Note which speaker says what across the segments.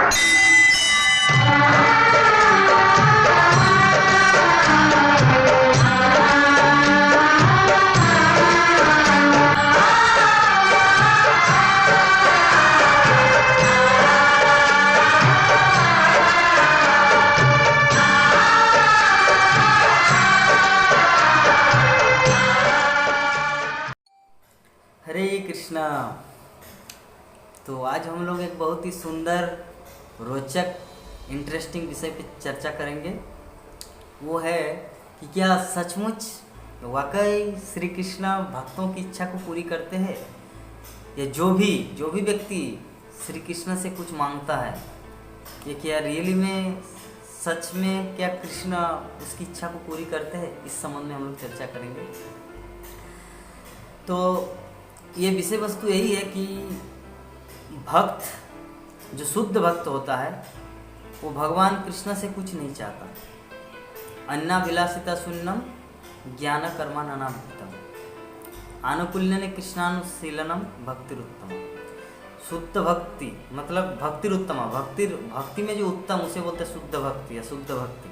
Speaker 1: हरे कृष्णा। तो आज हम लोग एक बहुत ही सुंदर, रोचक, इंटरेस्टिंग विषय पे चर्चा करेंगे। वो है कि क्या सचमुच वाकई श्री कृष्ण भक्तों की इच्छा को पूरी करते हैं, या जो भी व्यक्ति श्री कृष्ण से कुछ मांगता है, ये क्या रियली में सच में क्या कृष्ण उसकी इच्छा को पूरी करते हैं, इस संबंध में हम लोग चर्चा करेंगे। तो ये विषय वस्तु यही है कि भक्त, जो शुद्ध भक्त होता है, वो भगवान कृष्ण से कुछ नहीं चाहता। अन्नाभिलाषिता शून्यम ज्ञान कर्माननाभितम आनुकूल्यने कृष्णानुशीलनम भक्तिरुत्तम। शुद्ध भक्ति मतलब भक्तिरुत्तम, भक्ति में जो उत्तम, उसे बोलते हैं शुद्ध भक्ति या शुद्ध भक्ति।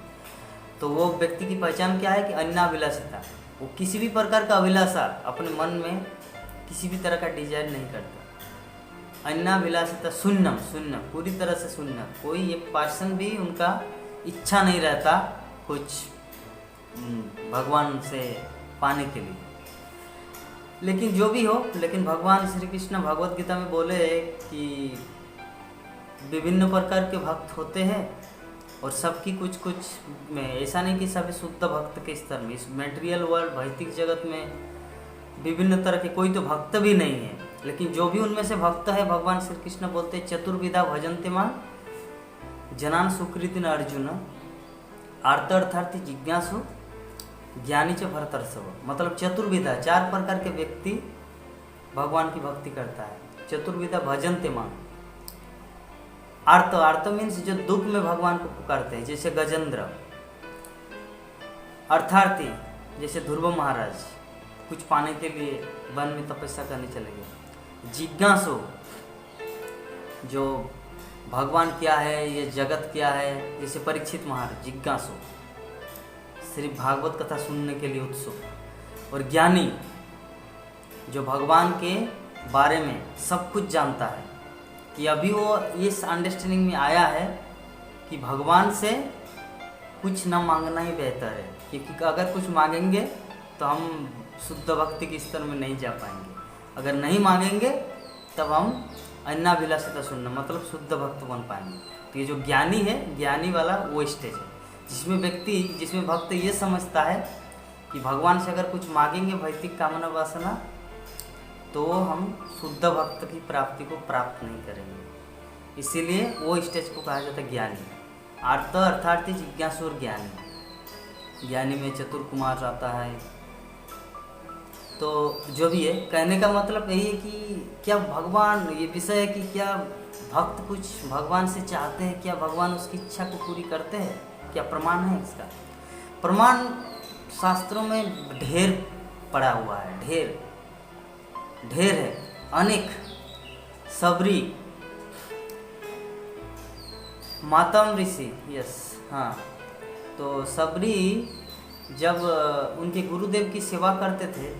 Speaker 1: तो वो व्यक्ति की पहचान क्या है कि अन्नाभिलाषिता, वो किसी भी प्रकार का अभिलाषा अपने मन में किसी भी तरह का डिजायर नहीं करता। अन्नाभिलाषिता शून्य, पूरी तरह से शून्य, कोई एक पर्सन भी उनका इच्छा नहीं रहता कुछ भगवान से पाने के लिए। लेकिन जो भी हो, लेकिन भगवान श्री कृष्ण भगवत गीता में बोले कि विभिन्न प्रकार के भक्त होते हैं और सबकी कुछ में, ऐसा नहीं कि सभी शुद्ध भक्त के स्तर में। इस मेटेरियल वर्ल्ड, भौतिक जगत में विभिन्न तरह के कोई तो भक्त भी नहीं है, लेकिन जो भी उनमें से भक्त है, भगवान श्री कृष्ण बोलते हैं चतुर्विधा भजन्ते मां जनान सुकृतिन अर्जुन आर्तर्थार्थी जिज्ञासु ज्ञानी च भरतर्षभ। मतलब चतुर्विधा, चार प्रकार के व्यक्ति भगवान की भक्ति करता है। चतुर्विधा भजन्ते मां, आर्त मीन्स जो दुख में भगवान को पुकारते हैं, जैसे गजेंद्र। अर्थार्थी जैसे ध्रुव महाराज कुछ पाने के लिए वन में तपस्या करने चले गए। जिज्ञासु जो भगवान क्या है, ये जगत क्या है, जैसे परीक्षित महाराज जिज्ञासु, सिर्फ भागवत कथा सुनने के लिए उत्सुक। और ज्ञानी जो भगवान के बारे में सब कुछ जानता है, कि अभी वो इस अंडरस्टैंडिंग में आया है कि भगवान से कुछ न मांगना ही बेहतर है, क्योंकि अगर कुछ मांगेंगे तो हम शुद्ध भक्ति के स्तर में नहीं जा पाएंगे। अगर नहीं मांगेंगे तब हम अन्नाभिलाषिता शून्य मतलब शुद्ध भक्त बन पाएंगे। तो ये जो ज्ञानी है, ज्ञानी वाला वो स्टेज है जिसमें भक्त ये समझता है कि भगवान से अगर कुछ मांगेंगे भौतिक कामना वासना, तो हम शुद्ध भक्त की प्राप्ति को प्राप्त नहीं करेंगे। इसीलिए वो स्टेज को कहा जाता है ज्ञानी। आर्त अर्थार्थी जिज्ञासु और ज्ञानी। ज्ञानी में चतुर कुमार आता है। तो जो भी है, कहने का मतलब यही है कि क्या भगवान, ये विषय है कि क्या भक्त कुछ भगवान से चाहते हैं, क्या भगवान उसकी इच्छा को पूरी करते हैं, क्या प्रमाण है इसका? प्रमाण शास्त्रों में ढेर पड़ा हुआ है, ढेर है, अनेक। सबरी, मातम ऋषि, यस हाँ, तो सबरी जब उनके गुरुदेव की सेवा करते थे,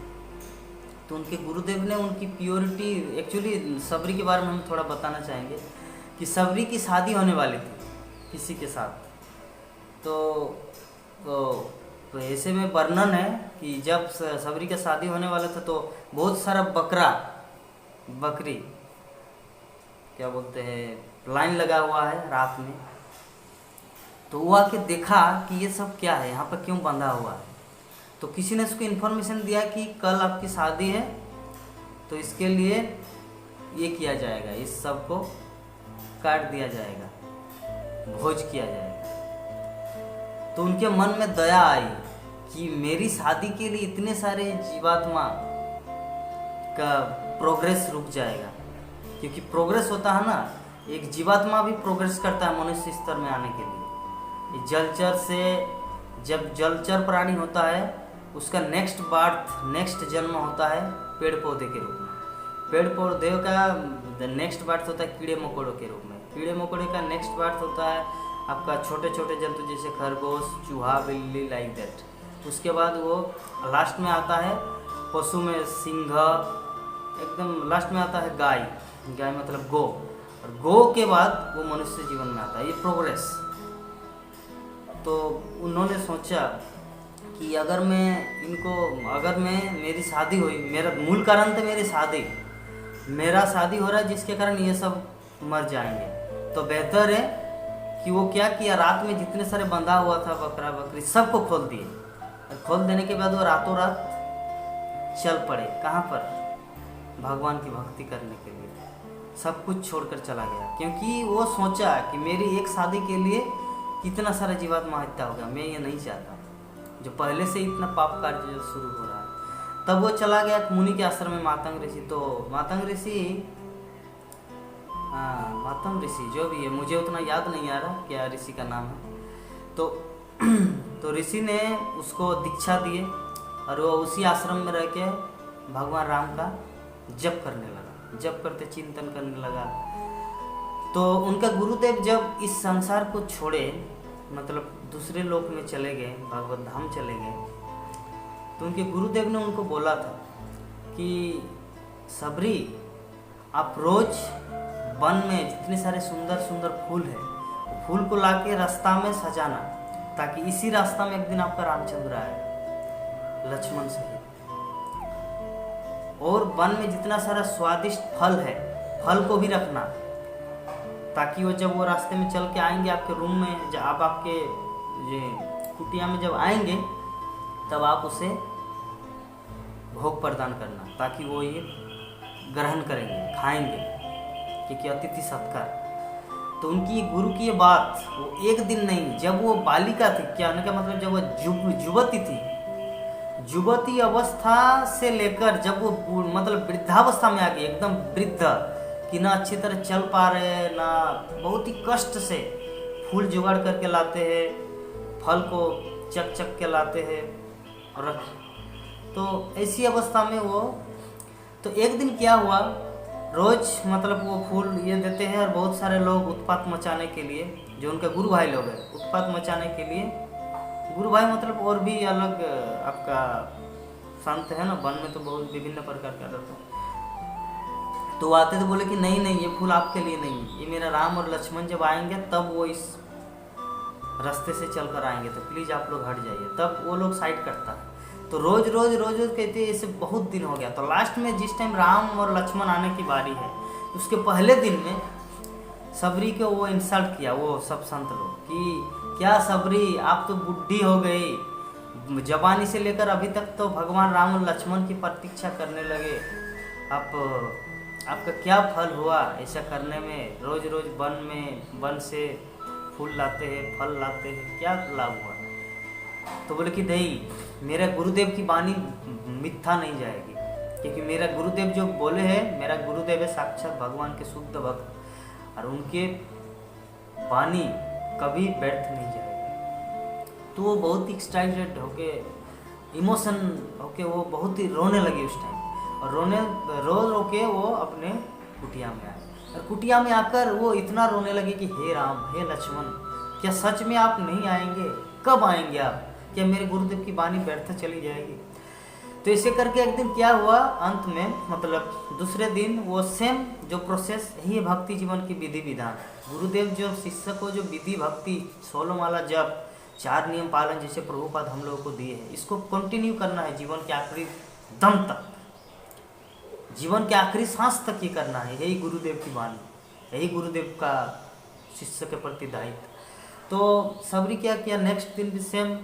Speaker 1: तो उनके गुरुदेव ने उनकी प्योरिटी, एक्चुअली सबरी के बारे में हम थोड़ा बताना चाहेंगे कि सबरी की शादी होने वाली थी किसी के साथ। तो ऐसे में वर्णन है कि जब सबरी का शादी होने वाला था, तो बहुत सारा बकरी क्या बोलते हैं, लाइन लगा हुआ है रात में। तो वो आके देखा कि ये सब क्या है, यहाँ पर क्यों बंधा हुआ है। तो किसी ने उसको इन्फॉर्मेशन दिया कि कल आपकी शादी है, तो इसके लिए ये किया जाएगा, इस सब को काट दिया जाएगा, भोज किया जाएगा। तो उनके मन में दया आई कि मेरी शादी के लिए इतने सारे जीवात्मा का प्रोग्रेस रुक जाएगा, क्योंकि प्रोग्रेस होता है ना, एक जीवात्मा भी प्रोग्रेस करता है मनुष्य स्तर में आने के लिए। जलचर से, जब जलचर प्राणी होता है, उसका नेक्स्ट जन्म होता है पेड़ पौधे के रूप में। पेड़ पौधे का नेक्स्ट बर्थ होता है कीड़े मकोड़ों के रूप में। कीड़े मकोड़े का नेक्स्ट पार्ट होता है आपका छोटे छोटे जंतु जैसे खरगोश, चूहा, बिल्ली, लाइक दैट। उसके बाद वो लास्ट में आता है पशु में सिंह, एकदम लास्ट में आता है गाय। गाय मतलब गो, और गो के बाद वो मनुष्य जीवन में आता है, ये प्रोग्रेस। तो उन्होंने सोचा कि अगर मेरी शादी हुई, मेरा मूल कारण था मेरा शादी हो रहा है जिसके कारण ये सब मर जाएंगे, तो बेहतर है कि वो क्या किया, रात में जितने सारे बंधा हुआ था बकरा बकरी सबको खोल दिए। और खोल देने के बाद वो रातों रात चल पड़े, कहाँ पर, भगवान की भक्ति करने के लिए। सब कुछ छोड़कर चला गया, क्योंकि वो सोचा कि मेरी एक शादी के लिए कितना सारा जीवात्मा हत्या हो गया, मैं ये नहीं चाहता, जो पहले से इतना पाप कार्य जो शुरू हो रहा है। तब वो चला गया मुनि के आश्रम में, मातंग ऋषि। तो मातंग ऋषि जो भी है, मुझे उतना याद नहीं आ रहा क्या ऋषि का नाम है। तो ऋषि ने उसको दीक्षा दिए और वो उसी आश्रम में रह के भगवान राम का जप करने लगा, जप करते चिंतन करने लगा। तो उनका गुरुदेव जब इस संसार को छोड़े, मतलब दूसरे लोक में चले गए, भगवत धाम चले गए, तो उनके गुरुदेव ने उनको बोला था कि सबरी, आप रोज वन में जितने सारे सुंदर सुंदर फूल है, फूल को लाके रास्ता में सजाना, ताकि इसी रास्ता में एक दिन आपका रामचंद्र आए लक्ष्मण सहित। और वन में जितना सारा स्वादिष्ट फल है, फल को भी रखना, ताकि वो जब वो रास्ते में चल के आएंगे आपके रूम में, जब आप आपके ये कुटिया में जब आएंगे, तब आप उसे भोग प्रदान करना, ताकि वो ये ग्रहण करेंगे, खाएंगे, क्योंकि अतिथि सत्कार। तो उनकी गुरु की ये बात वो एक दिन नहीं, जब वो बालिका थी, क्या होने का मतलब जब वो युवती थी, युवती अवस्था से लेकर जब वो मतलब वृद्धावस्था में आ गई, एकदम वृद्ध, कि ना अच्छी तरह चल पा रहे हैं, ना बहुत ही कष्ट से फूल जुगाड़ करके लाते हैं, फल को चक चक के लाते हैं और रख। तो ऐसी अवस्था में वो, तो एक दिन क्या हुआ, रोज मतलब वो फूल ये देते हैं और बहुत सारे लोग उत्पात मचाने के लिए, जो उनके गुरु भाई लोग हैं, उत्पात मचाने के लिए, गुरु भाई मतलब और भी अलग आपका संत है ना, वन में तो बहुत विभिन्न प्रकार का रहता है। तो आते तो बोले कि नहीं नहीं, ये फूल आपके लिए नहीं, ये मेरा राम और लक्ष्मण जब आएंगे तब वो इस रास्ते से चलकर आएंगे, तो प्लीज़ आप लोग हट जाइए। तब वो लोग साइड करता है। तो रोज रोज रोज रोज कहते हैं, इसे बहुत दिन हो गया। तो लास्ट में जिस टाइम राम और लक्ष्मण आने की बारी है, उसके पहले दिन में सबरी को वो इंसल्ट किया, वो सब संत लोग, कि क्या सबरी, आप तो बुढ़ी हो गई, जवानी से लेकर अभी तक तो भगवान राम और लक्ष्मण की प्रतीक्षा करने लगे, आपका क्या फल हुआ ऐसा करने में, रोज रोज वन से फूल लाते हैं, फल लाते हैं, क्या लाभ हुआ। तो बोले कि नहीं, मेरे गुरुदेव की वाणी मिथ्या नहीं जाएगी, क्योंकि मेरा गुरुदेव जो बोले हैं, मेरा गुरुदेव है साक्षात भगवान के शुद्ध भक्त, और उनके वाणी कभी व्यर्थ नहीं जाएगी। तो वो बहुत ही एक्साइटेड होके, इमोशन होके वो बहुत ही रोने लगे उस टाइम, और रो के वो अपने कुटिया में आए। और कुटिया में आकर वो इतना रोने लगे कि हे राम, हे लक्ष्मण, क्या सच में आप नहीं आएंगे? कब आएंगे आप? क्या मेरे गुरुदेव की वाणी व्यर्थ चली जाएगी? तो ऐसे करके एक दिन क्या हुआ, अंत में मतलब दूसरे दिन वो सेम जो प्रोसेस, यही है भक्ति जीवन की विधि विधान। गुरुदेव जो शिष्य को जो विधि भक्ति 16 माला जप, 4 नियम पालन जैसे प्रभुपाद हम लोगों को दिए हैं, इसको कंटिन्यू करना है जीवन के आखिरी दम तक, जीवन के आखिरी सांस तक ये करना है। यही गुरुदेव की वाणी, यही गुरुदेव का शिष्य के प्रति दायित्व। तो सबरी क्या किया, नेक्स्ट दिन भी सेम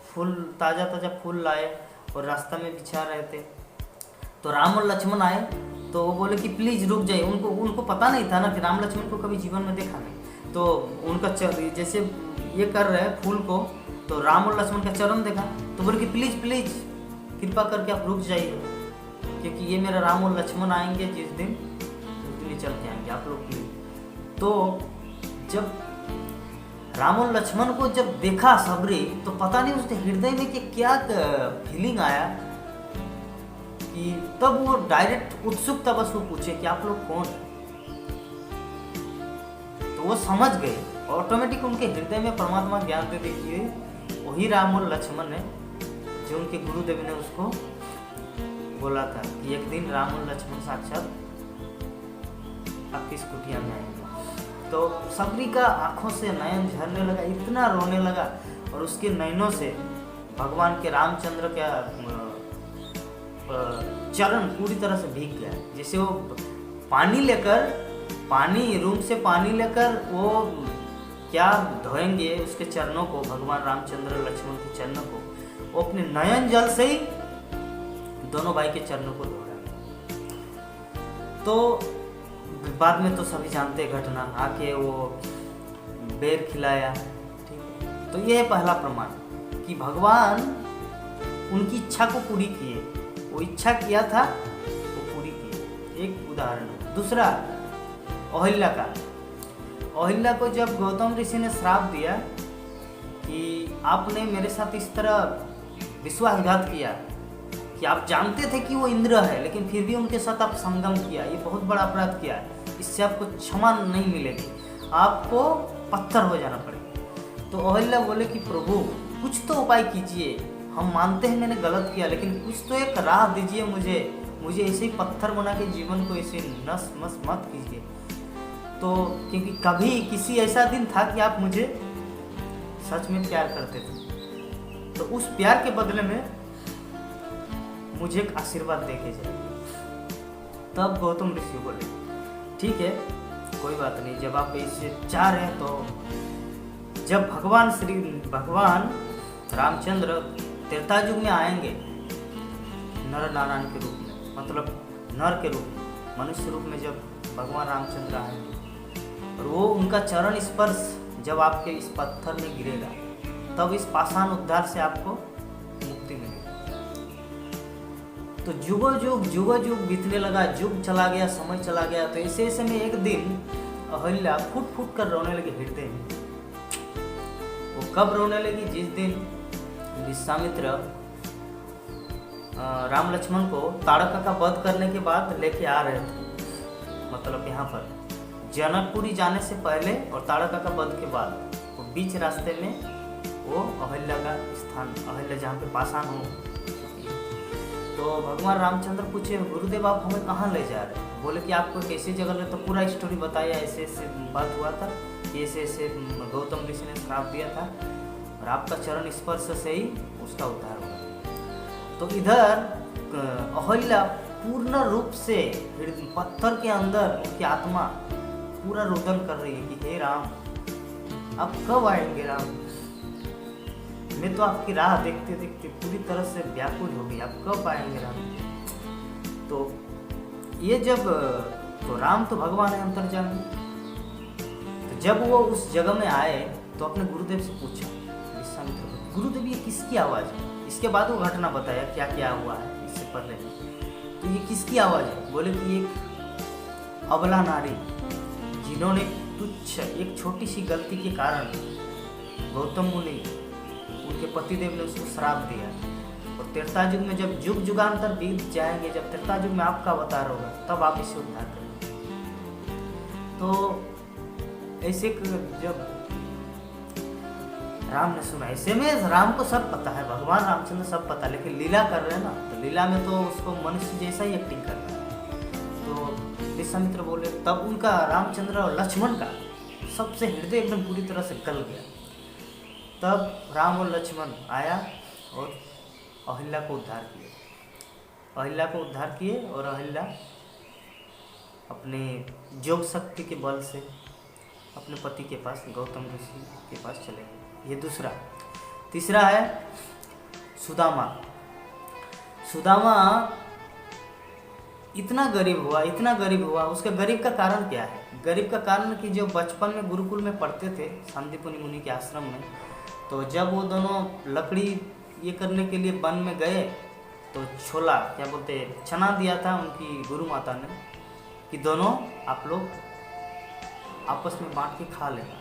Speaker 1: फूल, ताज़ा ताज़ा फूल लाए और रास्ता में बिछा रहे थे। तो राम और लक्ष्मण आए, तो वो बोले कि प्लीज़ रुक जाइए। उनको पता नहीं था ना कि राम लक्ष्मण को कभी जीवन में देखा नहीं। तो उनका जैसे ये कर रहे हैं फूल को, तो राम और लक्ष्मण का चरण देखा, तो बोले कि प्लीज़ प्लीज़ कृपा करके आप रुक जाइए, क्योंकि ये मेरा राम और लक्ष्मण आएंगे जिस दिन, उस दिन चल के आएंगे आप लोग के लिए। तो जब राम और लक्ष्मण को जब देखा सबरी, तो पता नहीं उसके हृदय में कि क्या फीलिंग आया, कि तब वो डायरेक्ट उत्सुकता बस वो पूछे कि आप लोग कौन? तो वो समझ गए, ऑटोमेटिक उनके हृदय में परमात्मा ज्ञान दे देखिए वही राम और लक्ष्मण है जो उनके गुरुदेव ने उसको बोला था कि एक दिन राम और लक्ष्मण साक्षात आपकी इस कुटिया में आएंगे। तो सबरी का आंखों से नयन झरने लगा, इतना रोने लगा और उसके नयनों से भगवान के रामचंद्र का चरण पूरी तरह से भीग गया। जैसे वो रूम से पानी लेकर वो क्या धोएंगे उसके चरणों को, भगवान रामचंद्र लक्ष्मण के चरणों को, वो अपने नयन जल से ही दोनों भाई के चरणों को धो रहा। तो बाद में तो सभी जानते हैं घटना, आके वो बेर खिलाया। ठीक है, तो ये है पहला प्रमाण कि भगवान उनकी इच्छा को पूरी किए, वो इच्छा किया था वो पूरी की। एक उदाहरण। दूसरा, अहिल्या का। अहिल्या को जब गौतम ऋषि ने श्राप दिया कि आपने मेरे साथ इस तरह विश्वासघात किया कि आप जानते थे कि वो इंद्र है लेकिन फिर भी उनके साथ आप संगम किया, ये बहुत बड़ा अपराध किया है, इससे आपको क्षमा नहीं मिलेगी, आपको पत्थर हो जाना पड़ेगा। तो अहिल्या बोले कि प्रभु कुछ तो उपाय कीजिए, हम मानते हैं मैंने गलत किया लेकिन कुछ तो एक राह दीजिए मुझे ऐसे ही पत्थर बना के जीवन को ऐसे नस मस मत कीजिए। तो क्योंकि कभी किसी ऐसा दिन था कि आप मुझे सच में प्यार करते थे, तो उस प्यार के बदले में मुझे एक आशीर्वाद दे के जाइए। तब गौतम ऋषि बोले ठीक है कोई बात नहीं, जब आप इससे चाह रहे हैं तो जब भगवान रामचंद्र त्रेतायुग में आएंगे नर नारायण के रूप में, मतलब नर के रूप में, मनुष्य रूप में जब भगवान रामचंद्र आएंगे और वो उनका चरण स्पर्श जब आपके इस पत्थर में गिरेगा तब इस पाषाण उद्धार से आपको मुक्ति मिलेगी। तो जुगो जुग बीतने लगा, युग चला गया, समय चला गया। तो ऐसे ऐसे में एक दिन अहिल्या फूट फूट कर रोने लगी हृदय में। वो कब रोने लगी? जिस दिन विश्वामित्र राम लक्ष्मण को ताड़का का वध करने के बाद लेके आ रहे थे, मतलब यहाँ पर जनकपुरी जाने से पहले और ताड़का का वध के बाद वो बीच रास्ते में वो अहिल्या का स्थान, अहिल्या जहाँ पे पाषाण हो। तो भगवान रामचंद्र पूछे गुरुदेव आप हमें कहाँ ले जा रहे हैं? बोले कि आपको एक ऐसी जगह ले, तो पूरा स्टोरी बताया, ऐसे ऐसे बात हुआ था, ऐसे ऐसे गौतम ऋषि ने श्राप दिया था और आपका चरण स्पर्श से ही उसका उद्धार हुआ। तो इधर अहिल्या पूर्ण रूप से पत्थर के अंदर उनकी आत्मा पूरा रोदन कर रही है कि हे राम आप कब आएंगे राम, मैं तो आपकी राह देखते देखते पूरी तरह से व्याकुल हो गई, आप कब आएंगे राम। तो ये जब तो राम तो भगवान है अंतर्जामी। तो जब वो उस जगह में आए तो अपने गुरुदेव से पूछा विश्वामित्र, गुरुदेव ये किसकी आवाज़ है? इसके बाद वो घटना बताया क्या क्या हुआ है इससे पहले। तो ये किसकी आवाज़ है? बोले कि एक अबला नारी जिन्होंने तुच्छ एक छोटी सी गलती के कारण गौतम मुनि उनके पतिदेव ने उसको श्राप दिया, और त्रेतायुग में जब युग युगांतर बीत जाएंगे, जब त्रेतायुग में आपका अवतार होगा तब आप इसे उद्धार करेंगे। तो ऐसे जब राम ने सुना, ऐसे में राम को सब पता है, भगवान रामचंद्र सब पता, लेकिन लीला कर रहे हैं ना, तो लीला में तो उसको मनुष्य जैसा ही एक्टिंग करना है। तो विश्वामित्र बोले, तब उनका रामचंद्र और लक्ष्मण का सबसे हृदय एकदम पूरी तरह से गल गया। तब राम और लक्ष्मण आया और अहिल्या को उद्धार किए, और अहिल्या अपने योग शक्ति के बल से अपने पति के पास, गौतम ऋषि के पास चले गए। ये दूसरा। तीसरा है सुदामा। इतना गरीब हुआ। उसका गरीब का कारण क्या है? गरीब का कारण कि जो बचपन में गुरुकुल में पढ़ते थे सांदीपनि मुनि के आश्रम में, तो जब वो दोनों लकड़ी ये करने के लिए वन में गए तो छोला क्या बोलते चना दिया था उनकी गुरु माता ने कि दोनों आप लोग आपस में बांट के खा लेना।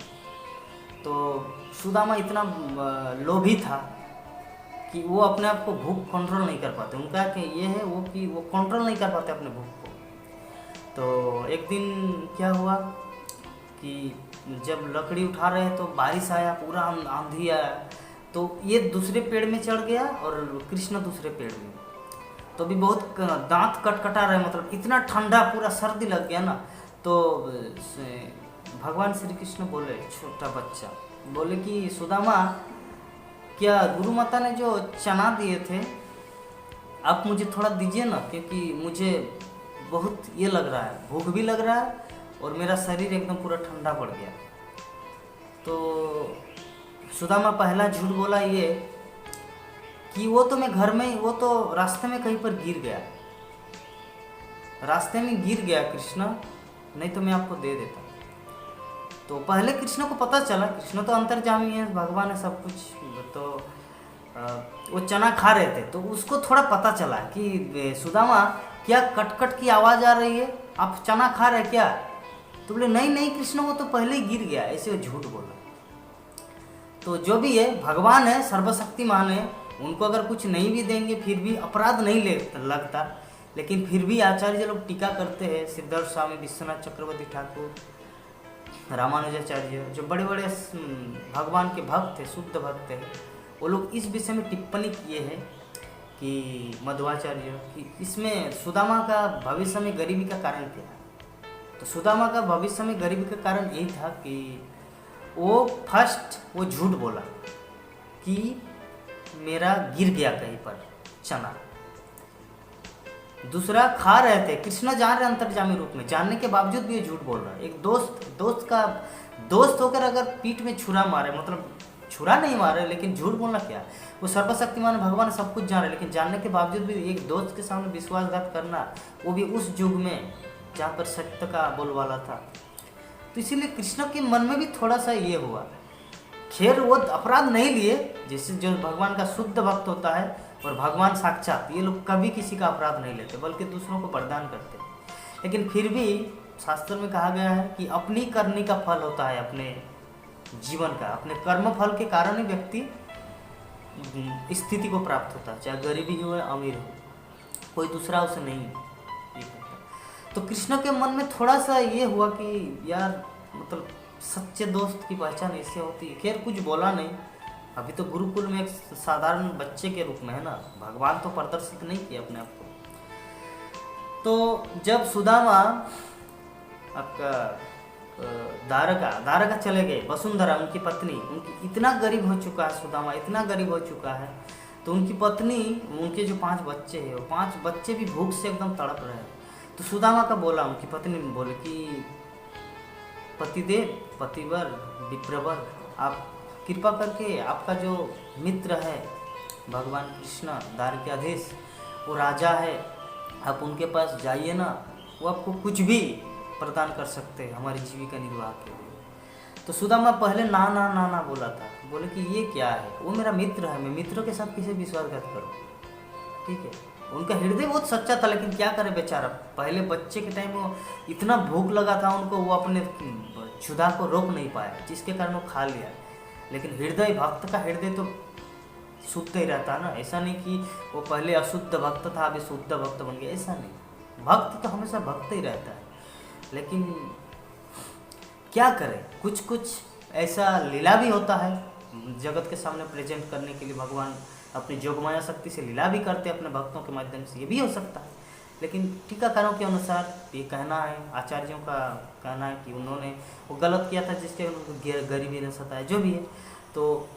Speaker 1: तो सुदामा इतना लोभी था कि वो अपने आप को भूख कंट्रोल नहीं कर पाते। उनका कि ये है वो कि वो कंट्रोल नहीं कर पाते अपने भूख को। तो एक दिन क्या हुआ कि जब लकड़ी उठा रहे हैं तो बारिश आया, पूरा आंधी आया, तो ये दूसरे पेड़ में चढ़ गया और कृष्ण दूसरे पेड़ में। तो अभी बहुत दांत कटकटा रहे, मतलब इतना ठंडा, पूरा सर्दी लग गया ना। तो भगवान श्री कृष्ण बोले, छोटा बच्चा बोले कि सुदामा, क्या गुरु माता ने जो चना दिए थे आप मुझे थोड़ा दीजिए ना, क्योंकि मुझे बहुत ये लग रहा है, भूख भी लग रहा है और मेरा शरीर एकदम पूरा ठंडा पड़ गया। तो सुदामा पहला झूठ बोला ये कि वो तो मैं घर में ही, वो तो रास्ते में कहीं पर गिर गया, रास्ते में गिर गया कृष्ण, नहीं तो मैं आपको दे देता। तो पहले कृष्ण को पता चला, कृष्ण तो अंतर्जामी है, भगवान है सब कुछ, तो वो चना खा रहे थे, तो उसको थोड़ा पता चला कि सुदामा क्या कटकट की आवाज़ आ रही है, आप चना खा रहे क्या? तो बोले नहीं नहीं कृष्ण, वो तो पहले ही गिर गया, ऐसे वो झूठ बोला। तो जो भी है, भगवान है, सर्वशक्तिमान है, उनको अगर कुछ नहीं भी देंगे फिर भी अपराध नहीं लगता। लेकिन फिर भी आचार्य लोग टीका करते हैं, सिद्धार्थ स्वामी, विश्वनाथ चक्रवर्ती ठाकुर, रामानुजाचार्य, जो बड़े बड़े भगवान के भक्त थे, शुद्ध भक्त थे, वो लोग इस विषय में टिप्पणी किए हैं कि मध्वाचार्य, कि इसमें सुदामा का भविष्य में गरीबी का कारण क्या है। तो सुदामा का भविष्य में गरीबी का कारण यही था कि वो फर्स्ट वो झूठ बोला कि मेरा गिर गया कहीं पर चना। दूसरा, खा रहे थे, कृष्ण जान रहे अंतर्जामी रूप में, जानने के बावजूद भी ये झूठ बोल रहा है। एक दोस्त होकर अगर पीठ में छुरा मारे, मतलब छुरा नहीं मारे, लेकिन झूठ बोलना क्या? वो सर्वशक्तिमान भगवान सब कुछ जान रहे, लेकिन जानने के बावजूद भी एक दोस्त के सामने विश्वासघात करना, वो भी उस युग में जहाँ पर सत्य का बोलबाला था। तो इसीलिए कृष्ण के मन में भी थोड़ा सा ये हुआ। खैर वो अपराध नहीं लिए, जैसे जो भगवान का शुद्ध भक्त होता है और भगवान साक्षात, ये लोग कभी किसी का अपराध नहीं लेते, बल्कि दूसरों को वरदान करते। लेकिन फिर भी शास्त्र में कहा गया है कि अपनी करनी का फल होता है अपने जीवन का, अपने कर्म फल के कारण ही व्यक्ति स्थिति को प्राप्त होता है, चाहे गरीबी हो या अमीर हो, कोई दूसरा उसे नहीं ये करता। तो कृष्ण के मन में थोड़ा सा ये हुआ कि यार, मतलब सच्चे दोस्त की पहचान ऐसे होती है। खैर कुछ बोला नहीं, अभी तो गुरुकुल में एक साधारण बच्चे के रूप में है ना, भगवान तो प्रदर्शित नहीं किया अपने आप को। तो जब सुदामा आपका द्वारका चले गए, वसुंधरा उनकी पत्नी, उनकी इतना गरीब हो चुका है सुदामा, इतना गरीब हो चुका है, तो उनकी पत्नी, उनके जो 5 बच्चे हैं, वो 5 बच्चे भी भूख से एकदम तड़प रहे हैं। तो सुदामा का बोला, उनकी पत्नी बोले कि पतिदेव, पतिवर, विप्रवर, आप कृपा करके आपका जो मित्र है भगवान कृष्ण, द्वारकाधीश, वो राजा है, आप उनके पास जाइए ना, वो आपको कुछ भी प्रदान कर सकते हैं हमारी जीविका निर्वाह के लिए। तो सुदामा पहले ना ना ना ना बोला था, बोले कि ये क्या है, वो मेरा मित्र है, मैं मित्रों के साथ किसे विश्वासघात करूँ? ठीक है, उनका हृदय बहुत सच्चा था, लेकिन क्या करे बेचारा, पहले बच्चे के टाइम वो इतना भूख लगा था उनको, वो अपने क्षुधा को रोक नहीं पाया, जिसके कारण वो खा लिया। लेकिन हृदय, भक्त का हृदय तो शुद्ध ही रहता ना, ऐसा नहीं कि वो पहले अशुद्ध भक्त था अभी शुद्ध भक्त बन गया, ऐसा नहीं। भक्त तो हमेशा भक्त ही रहता है। लेकिन क्या करें, कुछ कुछ ऐसा लीला भी होता है जगत के सामने प्रेजेंट करने के लिए, भगवान अपनी जोगमाया शक्ति से लीला भी करते हैं अपने भक्तों के माध्यम से, ये भी हो सकता है। लेकिन टीकाकारों के अनुसार ये कहना है, आचार्यों का कहना है कि उन्होंने वो गलत किया था, जिसके उनको गरीबी ने सताया, जो भी है। तो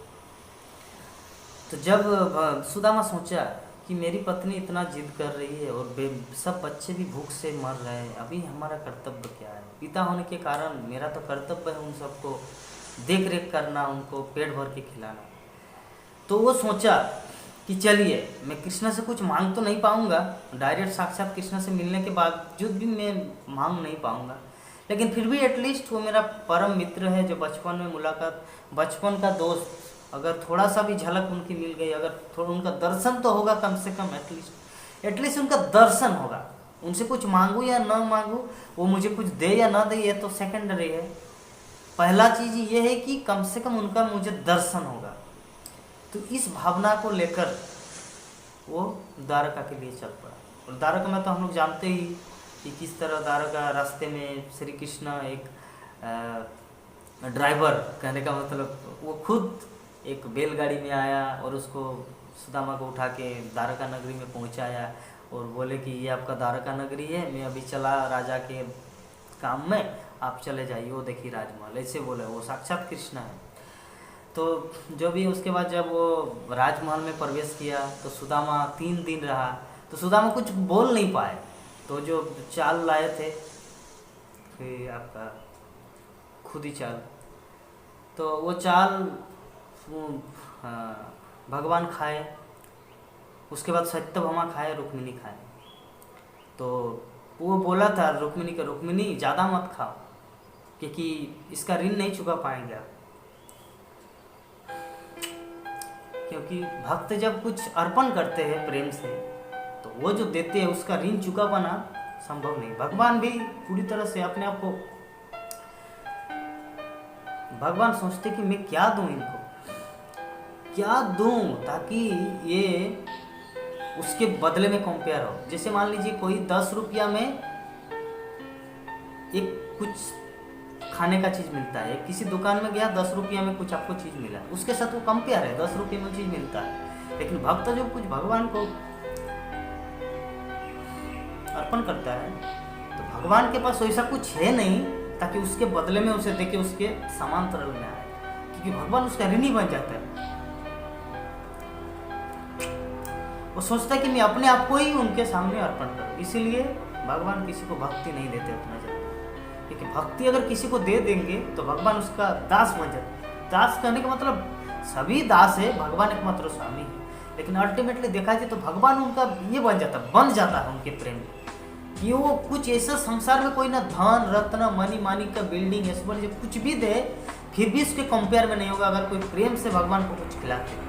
Speaker 1: जब सुदामा सोचा कि मेरी पत्नी इतना जिद कर रही है और सब बच्चे भी भूख से मर रहे हैं, अभी हमारा कर्तव्य क्या है? पिता होने के कारण मेरा तो कर्तव्य है उन सबको देख रेख करना, उनको पेट भर के खिलाना। तो वो सोचा कि चलिए, मैं कृष्ण से कुछ मांग तो नहीं पाऊंगा, डायरेक्ट साक्षात कृष्ण से मिलने के बावजूद भी मैं मांग नहीं पाऊंगा, लेकिन फिर भी एटलीस्ट वो मेरा परम मित्र है, जो बचपन में मुलाकात, बचपन का दोस्त, अगर थोड़ा सा भी झलक उनकी मिल गई, अगर थोड़ा उनका दर्शन तो होगा कम से कम, एटलीस्ट उनका दर्शन होगा। उनसे कुछ मांगू या ना मांगू, वो मुझे कुछ दे या ना दे, ये तो सेकेंडरी है। पहला चीज़ ये है कि कम से कम उनका मुझे दर्शन होगा। तो इस भावना को लेकर वो द्वारका के लिए चल पड़ा। और द्वारका में तो हम लोग जानते ही कि किस तरह द्वारका रास्ते में श्री कृष्ण एक ड्राइवर, कहने का मतलब वो खुद एक बैलगाड़ी में आया और उसको सुदामा को उठा के द्वारका नगरी में पहुंचाया और बोले कि ये आपका द्वारका नगरी है, मैं अभी चला राजा के काम में, आप चले जाइए, वो देखिए राजमहल, ऐसे बोले। वो साक्षात कृष्ण है। तो जो भी उसके बाद जब वो राजमहल में प्रवेश किया तो सुदामा 3 दिन रहा, तो सुदामा कुछ बोल नहीं पाए। तो जो चाल लाए थे फिर आपका खुद ही चाल, तो वो चाल भगवान खाए, उसके बाद सत्यभामा खाए, रुक्मिणी खाए। तो वो बोला था रुक्मिणी का, रुक्मिणी ज़्यादा मत खाओ क्योंकि इसका ऋण नहीं चुका पाएंगे आप, क्योंकि भक्त जब कुछ अर्पण करते हैं प्रेम से तो वो जो देते हैं उसका ऋण चुका पाना संभव नहीं। भगवान भी पूरी तरह से अपने आप को, भगवान सोचते कि मैं क्या दूं इनको, क्या दूं ताकि ये उसके बदले में कंपेयर हो। जैसे मान लीजिए कोई 10 रुपया में एक कुछ खाने का चीज़ मिलता है, किसी दुकान में गया 10 रुपया में कुछ आपको चीज़ मिला, उसके साथ वो कंपेयर है, 10 रुपये में चीज़ मिलता है। लेकिन भक्त जो कुछ भगवान को अर्पण करता है तो भगवान के पास वैसा कुछ है नहीं ताकि उसके बदले में उसे देके उसके समान तरल में आए, क्योंकि भगवान उसका ऋणी बन जाता है। वो सोचता है कि मैं अपने आप को ही उनके सामने अर्पण करूं, इसीलिए भगवान किसी को भक्ति नहीं देते उतना जल्दी, क्योंकि भक्ति अगर किसी को दे देंगे तो भगवान उसका दास बन जाता। दास कहने का मतलब सभी दास है, भगवान एकमात्र स्वामी है, लेकिन अल्टीमेटली देखा जाए तो भगवान उनका ये बन जाता है उनके प्रेम में, कि वो कुछ ऐसा संसार में कोई ना धन रत्न मनी मानिक का बिल्डिंग ऐसे बोले जब कुछ भी दे फिर भी उसके कंपेयर में नहीं होगा अगर कोई प्रेम से भगवान को कुछ खिलाते।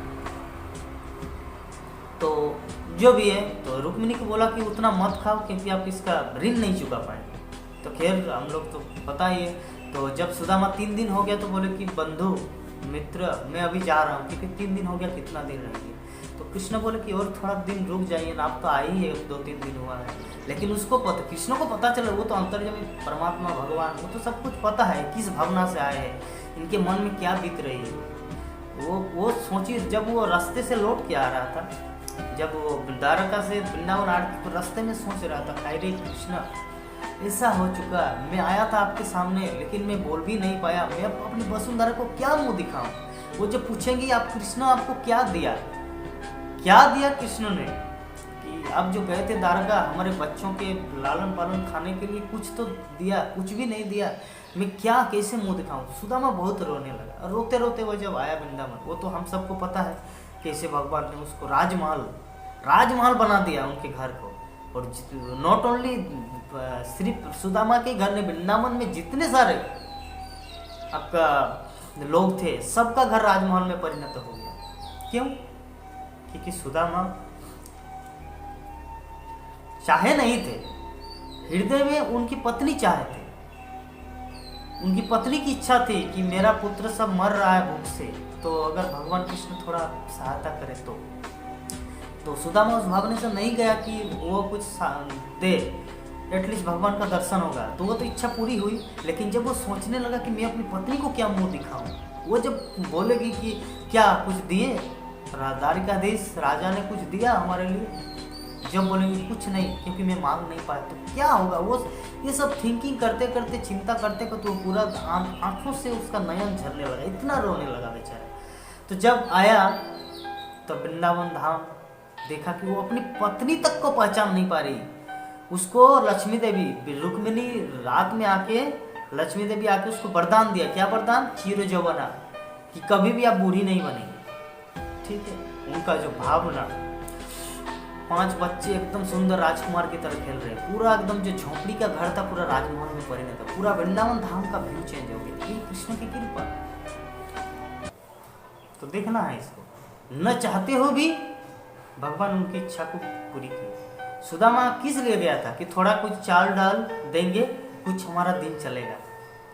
Speaker 1: तो जो भी है, तो रुक्मिणी को बोला कि उतना मत खाओ क्योंकि आप इसका ऋण नहीं चुका पाएंगे। तो खैर हम लोग तो पता ही है। तो जब सुदामा 3 दिन हो गया तो बोले कि बंधु मित्र मैं अभी जा रहा हूँ, क्योंकि 3 दिन हो गया, कितना दिन रहेंगे। तो कृष्ण बोले कि और थोड़ा दिन रुक जाइए ना, आप तो आए ही है, 2-3 दिन हुआ है। लेकिन उसको पता, कृष्ण को पता चला, वो तो अंतर्यामी परमात्मा भगवान, वो तो सब कुछ पता है किस भावना से आए हैं, इनके मन में क्या बीत रही है। वो सोची, जब वो रास्ते से लौट के आ रहा था, जब वो द्वारका से वृंदावन आ रहा तो रास्ते में सोच रहा था, अरे कृष्ण ऐसा हो चुका, मैं आया था आपके सामने लेकिन मैं बोल भी नहीं पाया, मैं अपनी वसुंधरा को क्या मुंह दिखाऊं। वो जब पूछेंगे आप कृष्ण आपको क्या दिया कृष्ण ने, कि आप जो गए थे द्वारका हमारे बच्चों के लालन पालन खाने के लिए, कुछ तो दिया, कुछ भी नहीं दिया, मैं क्या कैसे मुंह दिखाऊं। सुदामा बहुत रोने लगा, रोते रोते वो जब आया वृंदावन, वो तो हम सबको पता है कैसे भगवान ने उसको राजमहल बना दिया उनके घर को। और नॉट ओनली सिर्फ सुदामा के घर में, वृंदावन में जितने सारे आपका लोग थे सबका घर राजमहल में परिणत हो गया। क्यों? क्योंकि सुदामा चाहे नहीं थे, हृदय में उनकी पत्नी चाहे थे, उनकी पत्नी की इच्छा थी कि मेरा पुत्र सब मर रहा है भूख से, तो अगर भगवान कृष्ण थोड़ा सहायता करे तो सुदामा उस भावना से नहीं गया कि वो कुछ दे, एटलीस्ट भगवान का दर्शन होगा, तो वो तो इच्छा पूरी हुई। लेकिन जब वो सोचने लगा कि मैं अपनी पत्नी को क्या मुंह दिखाऊं, वो जब बोलेगी कि क्या कुछ दिए, द्वारिकाधीश राजा ने कुछ दिया हमारे लिए, जब बोलेंगे कुछ नहीं क्योंकि मैं मांग नहीं पाया, तो क्या होगा। वो ये सब थिंकिंग करते करते, चिंता करते करते वो पूरा आंखों से उसका नयन झरने लगा, इतना रोने लगा बेचारा। तो जब आया तो वृंदावन धाम देखा कि वो अपनी पत्नी तक को पहचान नहीं पा रही। उसको लक्ष्मी देवी, रुक्मिणी रात में आके, लक्ष्मी देवी आके उसको वरदान दिया। क्या वरदान? चिर यौवना, कि कभी भी आप बूढ़ी नहीं बनेंगी। ठीक है, उनका जो भावना, 5 बच्चे एकदम सुंदर राजकुमार की तरह खेल रहे, पूरा एकदम जो झोपड़ी का घर था पूरा राजमहल में परिणत था, पूरा वृंदावन धाम का व्यू चेंज हो गया। ये कृष्ण की कृपा। तो देखना है इसको, न चाहते हो भी भगवान उनकी इच्छा को पूरी की। सुदामा किस लिए गया था? कि थोड़ा कुछ चाल डाल देंगे, कुछ हमारा दिन चलेगा।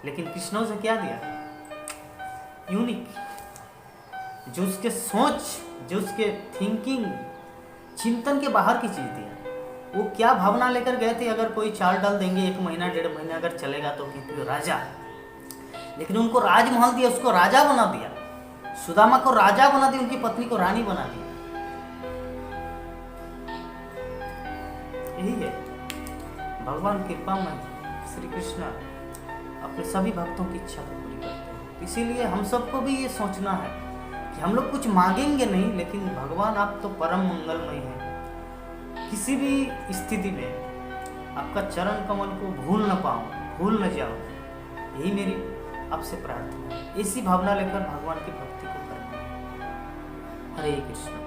Speaker 1: लेकिन कृष्ण से क्या दिया? यूनिक, जो उसके सोच, जो उसके थिंकिंग, चिंतन के बाहर की चीज दिया। वो क्या भावना लेकर गए थे? अगर कोई चाल डाल देंगे 1 महीना 1.5 महीना अगर चलेगा तो, क्योंकि राजा लेकिन उनको राजमहल दिया, उसको राजा बना दिया, सुदामा को राजा बना दिया, उनकी पत्नी को रानी बना दिया। यही है भगवान कृपामय श्री कृष्ण अपने सभी भक्तों की इच्छा को पूरी करते हैं। इसीलिए हम सबको भी ये सोचना है कि हम लोग कुछ मांगेंगे नहीं, लेकिन भगवान आप तो परम मंगलमय हैं, किसी भी स्थिति में आपका चरण कमल को भूल न पाऊं, भूल न जाऊं, यही मेरी आपसे प्रार्थना है। इसी भावना लेकर भगवान की भक्ति को करना। हरे कृष्ण।